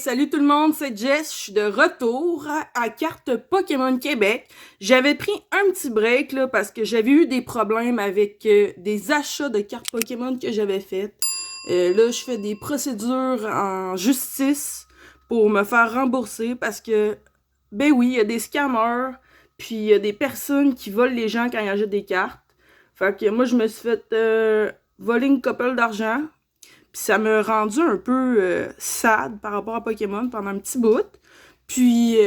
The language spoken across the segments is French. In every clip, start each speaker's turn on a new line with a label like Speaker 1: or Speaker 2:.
Speaker 1: Salut tout le monde, c'est Jess, je suis de retour à Carte Pokémon Québec. J'avais pris un petit break là, parce que j'avais eu des problèmes avec des achats de cartes Pokémon que j'avais faites. Là, je fais des procédures en justice pour me faire rembourser parce que, ben oui, il y a des scammers, puis il y a des personnes qui volent les gens quand ils achètent des cartes. Fait que moi, je me suis fait voler une couple d'argent. Puis ça m'a rendu un peu sad par rapport à Pokémon pendant un petit bout. Puis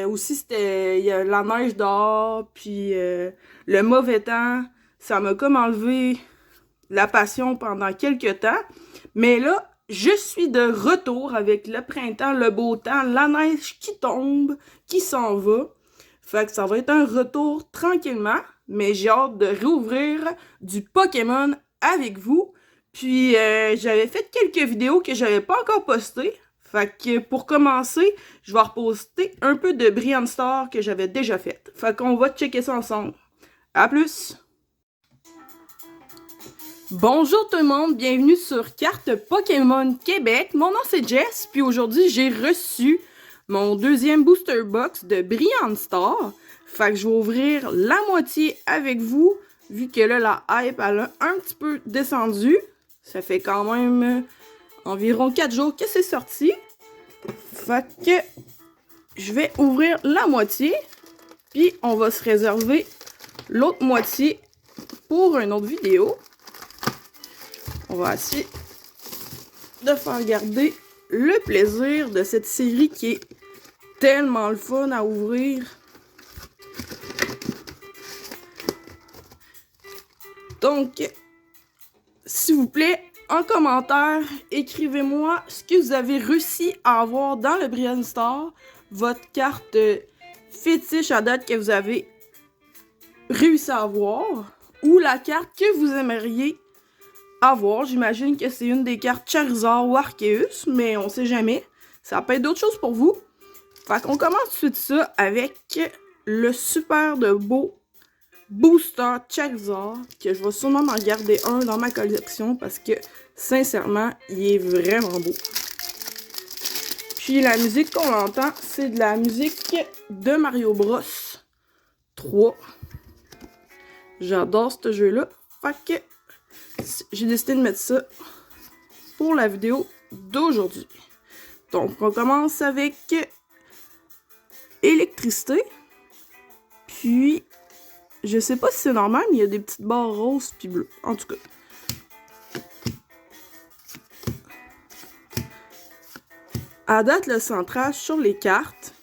Speaker 1: aussi, il y a la neige dehors, puis le mauvais temps. Ça m'a comme enlevé la passion pendant quelques temps. Mais là, je suis de retour avec le printemps, le beau temps, la neige qui tombe, qui s'en va. Fait que ça va être un retour tranquillement, mais j'ai hâte de réouvrir du Pokémon avec vous. Puis j'avais fait quelques vidéos que j'avais pas encore postées. Fait que pour commencer, je vais reposter un peu de Brilliant Star que j'avais déjà fait. Fait qu'on va checker ça ensemble. À plus! Bonjour tout le monde, bienvenue sur Carte Pokémon Québec. Mon nom c'est Jess, puis aujourd'hui j'ai reçu mon deuxième booster box de Brilliant Star. Fait que je vais ouvrir la moitié avec vous, vu que là la hype elle a un petit peu descendu. Ça fait quand même environ 4 jours que c'est sorti. Fait que je vais ouvrir la moitié, puis on va se réserver l'autre moitié pour une autre vidéo. On va essayer de faire garder le plaisir de cette série qui est tellement le fun à ouvrir. Donc, s'il vous plaît, en commentaire, écrivez-moi ce que vous avez réussi à avoir dans le Brilliant Star, votre carte fétiche à date que vous avez réussi à avoir, ou la carte que vous aimeriez avoir. J'imagine que c'est une des cartes Charizard ou Arceus, mais on sait jamais. Ça peut être d'autres choses pour vous. Fait qu'on commence tout de suite ça avec le super de beau Booster Charizard, que je vais sûrement en garder un dans ma collection parce que, sincèrement, il est vraiment beau. Puis la musique qu'on entend, c'est de la musique de Mario Bros 3. J'adore ce jeu-là. Fait que j'ai décidé de mettre ça pour la vidéo d'aujourd'hui. Donc, on commence avec électricité. Puis, je sais pas si c'est normal, mais il y a des petites barres roses puis bleues. En tout cas. À date, le centrage sur les cartes,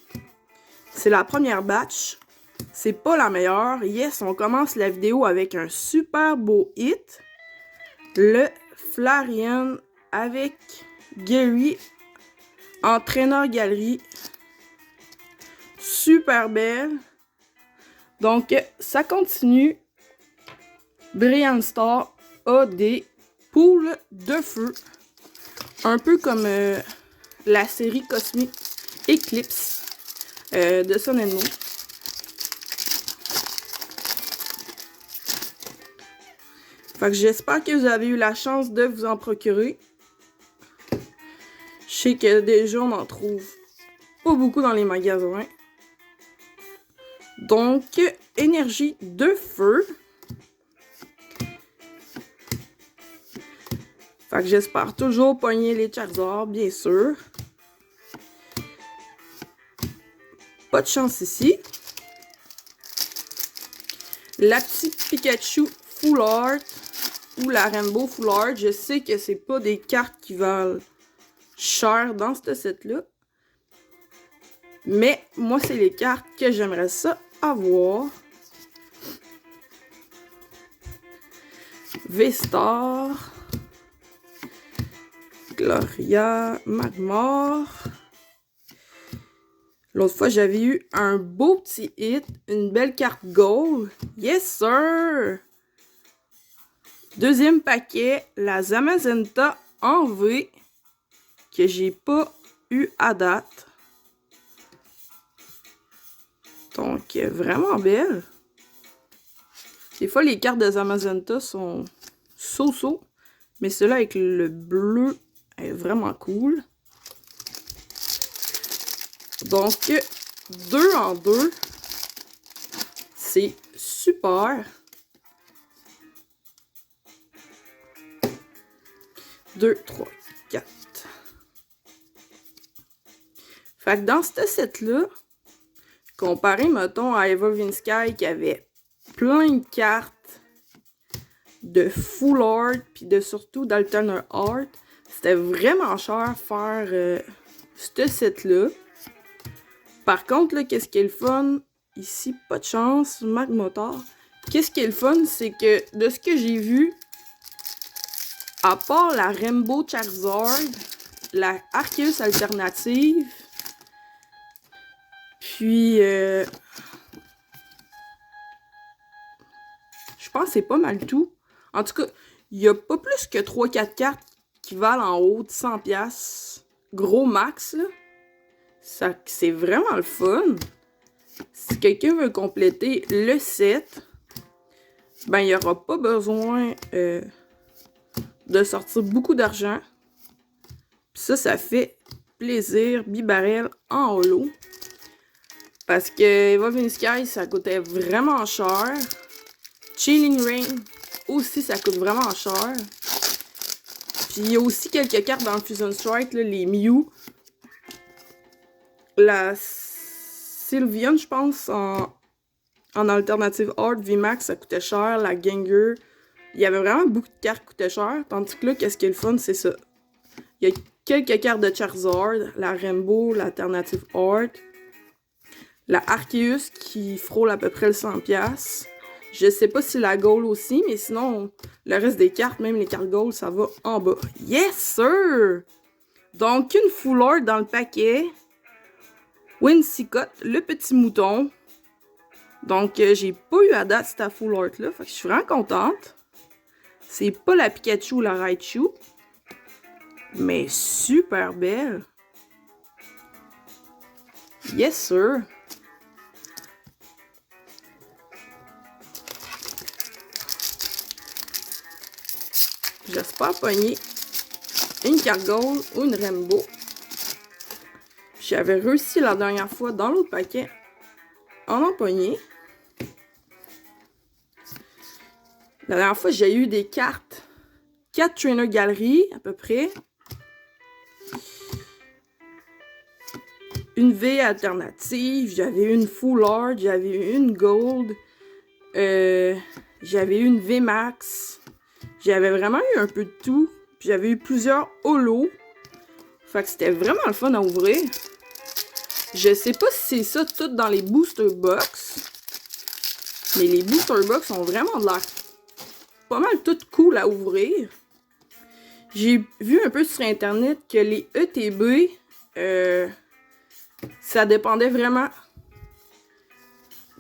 Speaker 1: c'est la première batch. C'est pas la meilleure. Yes, on commence la vidéo avec un super beau hit. Le Flareon avec Gary, entraîneur galerie. Super belle. Donc, ça continue. Brilliant Star a des poules de feu. Un peu comme la série cosmique Eclipse de Sun and Moon. Fait que j'espère que vous avez eu la chance de vous en procurer. Je sais que déjà on en trouve pas beaucoup dans les magasins. Donc, énergie de feu. Fait que j'espère toujours pogner les Charizard, bien sûr. Pas de chance ici. La petite Pikachu Full Art ou la Rainbow Full Art. Je sais que c'est pas des cartes qui valent cher dans ce set-là. Mais moi, c'est les cartes que j'aimerais ça avoir. V-Star. Gloria. Magmar. L'autre fois, j'avais eu un beau petit hit. Une belle carte gold. Yes, sir! Deuxième paquet. La Zamazenta en V. Que j'ai pas eu à date. Donc, vraiment belle. Des fois, les cartes de Zamazenta sont so-so. Mais celle-là avec le bleu est vraiment cool. Donc, 2 en 2. C'est super. 2, 3, 4. Fait que dans ce set-là, comparé, mettons, à Evolving Sky qui avait plein de cartes de full art, puis surtout d'alternate art, c'était vraiment cher faire ce set-là. Par contre, là, qu'est-ce qui est le fun? Ici, pas de chance, Mac Motor. Qu'est-ce qui est le fun, c'est que de ce que j'ai vu, à part la Rainbow Charizard, la Arceus alternative, puis je pense que c'est pas mal tout. En tout cas, il n'y a pas plus que 3-4 cartes qui valent en haut de 100$. Gros max, là. C'est vraiment le fun. Si quelqu'un veut compléter le set, ben il n'y aura pas besoin de sortir beaucoup d'argent. Ça fait plaisir. Bibarel en holo. Parce que Evolving Sky, ça coûtait vraiment cher. Chilling Rain aussi, ça coûte vraiment cher. Puis il y a aussi quelques cartes dans le Fusion Strike, là, les Mew. La Sylveon, je pense, en Alternative Art, VMAX, ça coûtait cher. La Gengar, il y avait vraiment beaucoup de cartes qui coûtaient cher. Tandis que là, qu'est-ce qui est le fun, c'est ça. Il y a quelques cartes de Charizard, la Rainbow, l'Alternative Art, la Arceus qui frôle à peu près le 100$. Je sais pas si la Gold aussi, mais sinon, le reste des cartes, même les cartes Gold, ça va en bas. Yes, sir! Donc, une full art dans le paquet. Whimsicott, le petit mouton. Donc, j'ai pas eu à date cette full art-là. Fait que je suis vraiment contente. C'est pas la Pikachu ou la Raichu. Mais super belle. Yes, sir! J'espère pogner une carte Gold ou une Rainbow. J'avais réussi la dernière fois dans l'autre paquet en pogner. La dernière fois, j'ai eu des cartes. 4 Trainer Gallery, à peu près. Une V alternative. J'avais une Full Art. J'avais une Gold. J'avais une V Max. J'avais vraiment eu un peu de tout. Puis j'avais eu plusieurs holos. Fait que c'était vraiment le fun à ouvrir. Je sais pas si c'est ça tout dans les booster box. Mais les booster box ont vraiment de l'air pas mal tout cool à ouvrir. J'ai vu un peu sur internet que les ETB, ça dépendait vraiment.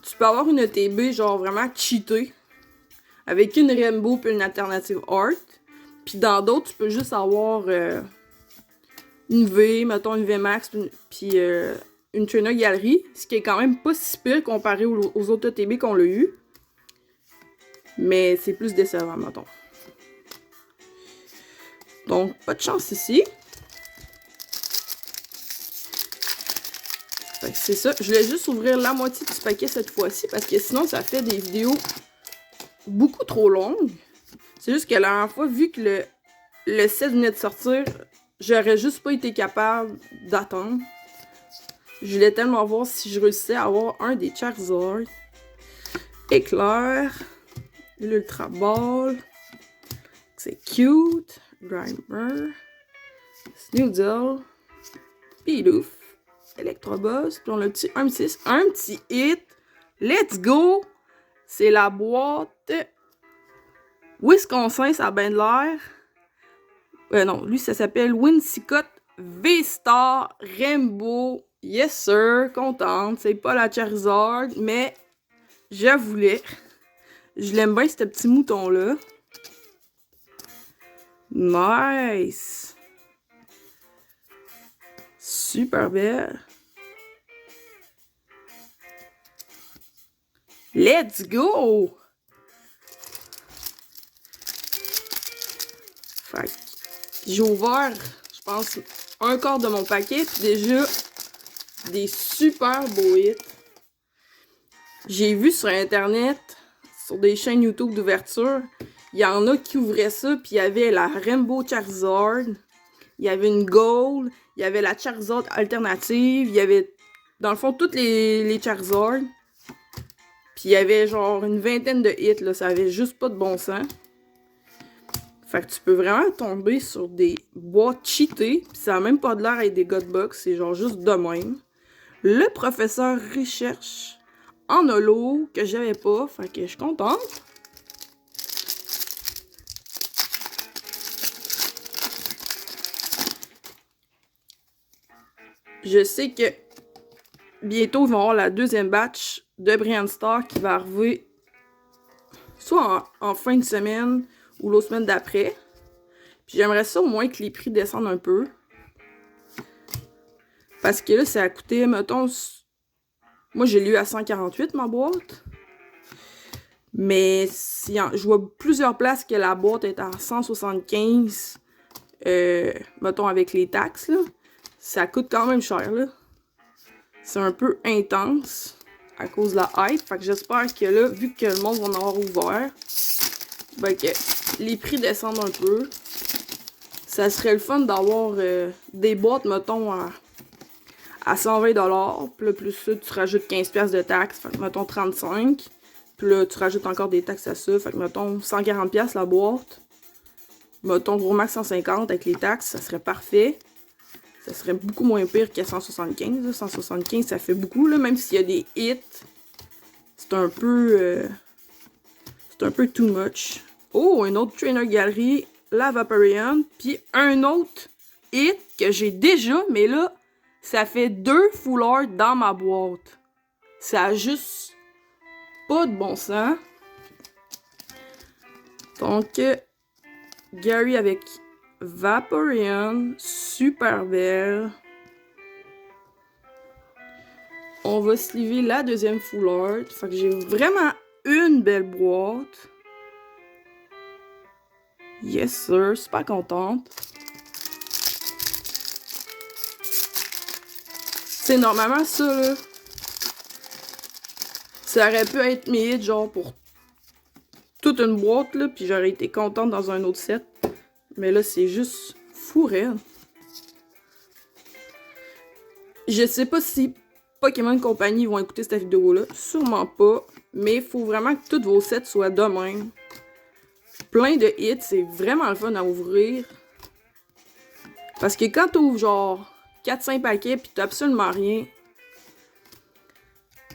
Speaker 1: Tu peux avoir une ETB genre vraiment cheatée. Avec une Rainbow puis une Alternative Art. Puis dans d'autres, tu peux juste avoir une V, mettons une VMAX, puis une Trainer Gallery. Ce qui est quand même pas si pire comparé aux autres ETB qu'on l'a eu. Mais c'est plus décevant, mettons. Donc, pas de chance ici. Fait que c'est ça. Je voulais juste ouvrir la moitié du paquet cette fois-ci parce que sinon, ça fait des vidéos beaucoup trop longues. C'est juste que la dernière fois, vu que le set venait de sortir, j'aurais juste pas été capable d'attendre. Je voulais tellement voir si je réussissais à avoir un des Charizard. Éclair. L'Ultra Ball. C'est cute. Grimer. Snoodle. Pidoof. Electrobuzz. Puis on a un petit hit. Let's go! C'est la boîte Wisconsin, ça a bien de l'air. Non, lui, ça s'appelle Whimsicott V-Star Rainbow. Yes, sir. Contente. C'est pas la Charizard, mais je voulais. Je l'aime bien, ce petit mouton-là. Nice. Super belle. Let's go! Fait que j'ai ouvert, je pense, un quart de mon paquet. Puis déjà, des super beaux hits. J'ai vu sur Internet, sur des chaînes YouTube d'ouverture, il y en a qui ouvraient ça, puis il y avait la Rainbow Charizard, il y avait une Gold, il y avait la Charizard alternative, il y avait, dans le fond, toutes les Charizard. Puis il y avait genre une vingtaine de hits, là, ça avait juste pas de bon sens. Fait que tu peux vraiment tomber sur des boîtes cheatées, pis ça a même pas de l'air avec des Godbox, c'est genre juste de même. Le professeur recherche en holo que j'avais pas, fait que je suis contente. Je sais que bientôt ils vont avoir la deuxième batch de Brilliant Star qui va arriver soit en fin de semaine ou l'autre semaine d'après. Puis j'aimerais ça au moins que les prix descendent un peu. Parce que là, ça a coûté, mettons... Moi, j'ai lu à 148 ma boîte. Mais si, je vois plusieurs places que la boîte est à 175. Mettons avec les taxes, là. Ça coûte quand même cher, là. C'est un peu intense à cause de la hype. Fait que j'espère que là, vu que le monde va en avoir ouvert, ben que les prix descendent un peu. Ça serait le fun d'avoir des boîtes, mettons, à 120$. Puis là, plus ça, tu rajoutes 15$ de taxes. Fait que, mettons, 35$. Puis là, tu rajoutes encore des taxes à ça. Fait que, mettons, 140$ la boîte. Mettons, gros max 150$ avec les taxes. Ça serait parfait. Ça serait beaucoup moins pire que 175$. Là. 175$, ça fait beaucoup, là. Même s'il y a des hits. C'est un peu... c'est un peu too much. Oh, un autre Trainer Gallery. La Vaporeon. Puis un autre hit que j'ai déjà, mais là... Ça fait 2 full art dans ma boîte. Ça a juste pas de bon sens. Donc, Gary avec Vaporeon. Super belle. On va sleever la deuxième full art. Fait que j'ai vraiment une belle boîte. Yes sir, super contente. C'est normalement ça là. Ça aurait pu être mes hits genre pour toute une boîte là, puis j'aurais été contente dans un autre set. Mais là c'est juste fou raide. Je sais pas si Pokémon Company vont écouter cette vidéo là, sûrement pas. Mais il faut vraiment que tous vos sets soient de même. Plein de hits, c'est vraiment le fun à ouvrir. Parce que quand t'ouvres genre 4-5 paquets pis t'as absolument rien,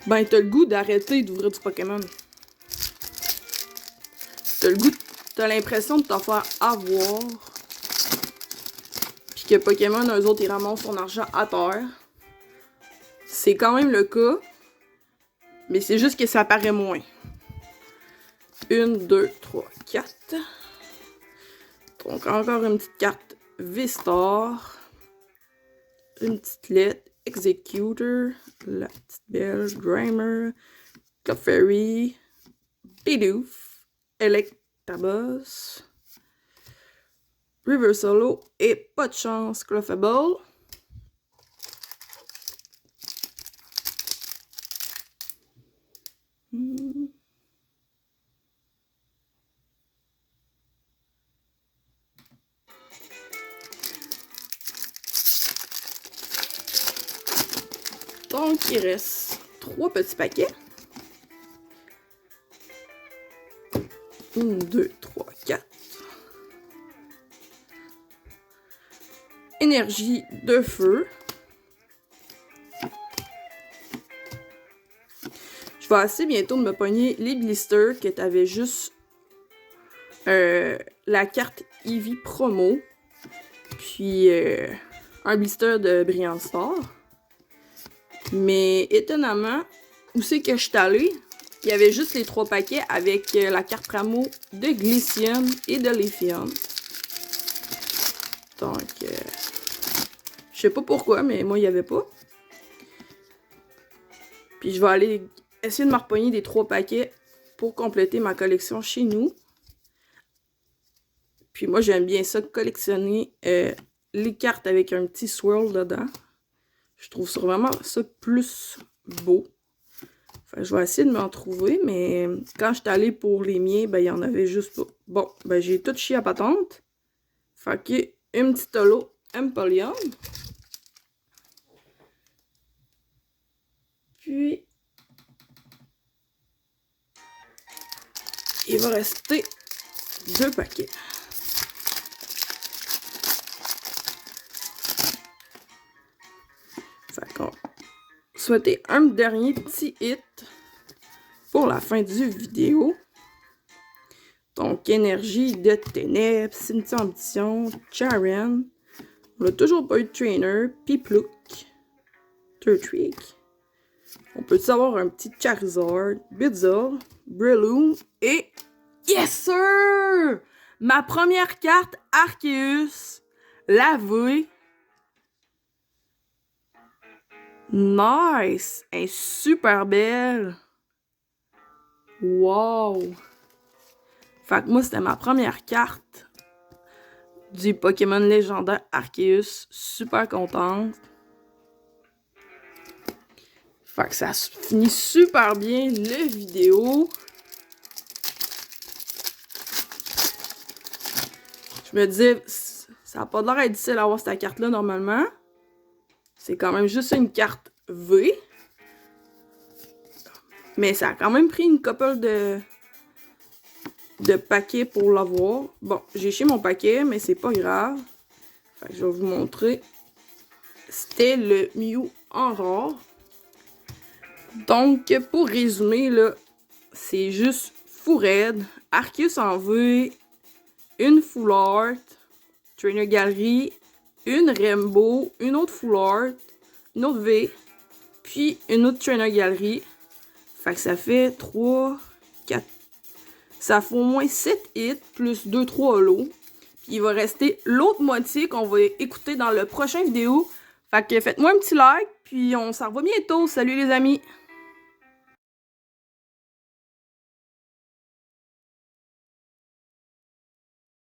Speaker 1: ben t'as le goût d'arrêter d'ouvrir du Pokémon. T'as le goût, t'as l'impression de t'en faire avoir. Puis que Pokémon, eux autres, ils ramassent son argent à terre. C'est quand même le cas. Mais c'est juste que ça paraît moins. 1, 2, 3, 4. Donc encore une petite carte V-Star. Une petite lettre, Executor, la petite belle, Grimer, Clefairy, Bidoof, Electabuzz, Reversalo et pas de chance, Clefable. Donc, il reste 3 petits paquets. 1, 2, 3, 4. Énergie de feu. Je vais essayer bientôt de me pogner les blisters que t'avais juste la carte Eevee promo. Puis un blister de Brilliant Star. Mais étonnamment, où c'est que je suis allée? Il y avait juste les 3 paquets avec la carte promo de Glaceon et de Leafeon. Donc, je sais pas pourquoi, mais moi, il n'y avait pas. Puis je vais aller essayer de me repogner des 3 paquets pour compléter ma collection chez nous. Puis moi, j'aime bien ça, collectionner les cartes avec un petit swirl dedans. Je trouve ça vraiment ça plus beau. Fait que je vais essayer de m'en trouver, mais quand je suis allée pour les miens, ben il y en avait juste pas. Bon, ben j'ai tout chié à patente. Fait que une petite holo Empoleon. Puis il va rester 2 paquets. Fait qu'on souhaiter un dernier petit hit pour la fin du vidéo. Donc, Énergie de Ténèbres, Cynthia Ambition, Charen. On n'a toujours pas eu de Trainer, Pipluck, Turtwig. On peut savoir un petit Charizard, Bizzle, Breloom et... Yes, sir! Ma première carte Arceus, la V. Nice! Elle est super belle. Wow! Fait que moi, c'était ma première carte du Pokémon légendaire Arceus. Super contente. Fait que ça finit super bien la vidéo. Je me disais, ça n'a pas l'air d'être difficile d'avoir cette carte-là normalement. C'est quand même juste une carte V. Mais ça a quand même pris une couple de paquets pour l'avoir. Bon, j'ai chez mon paquet, mais c'est pas grave. Fait que je vais vous montrer. C'était le Mew en rare. Donc, pour résumer, là, c'est juste fou raide. Arceus en V, une Full Art, Trainer Gallery, une Rainbow, une autre Full Art, une autre V, puis une autre Trainer Gallery. Fait que ça fait 3, 4. Ça fait au moins 7 hits plus 2-3 holos. Puis il va rester l'autre moitié qu'on va écouter dans le prochain vidéo. Fait que faites-moi un petit like, puis on s'en revoit bientôt. Salut les amis!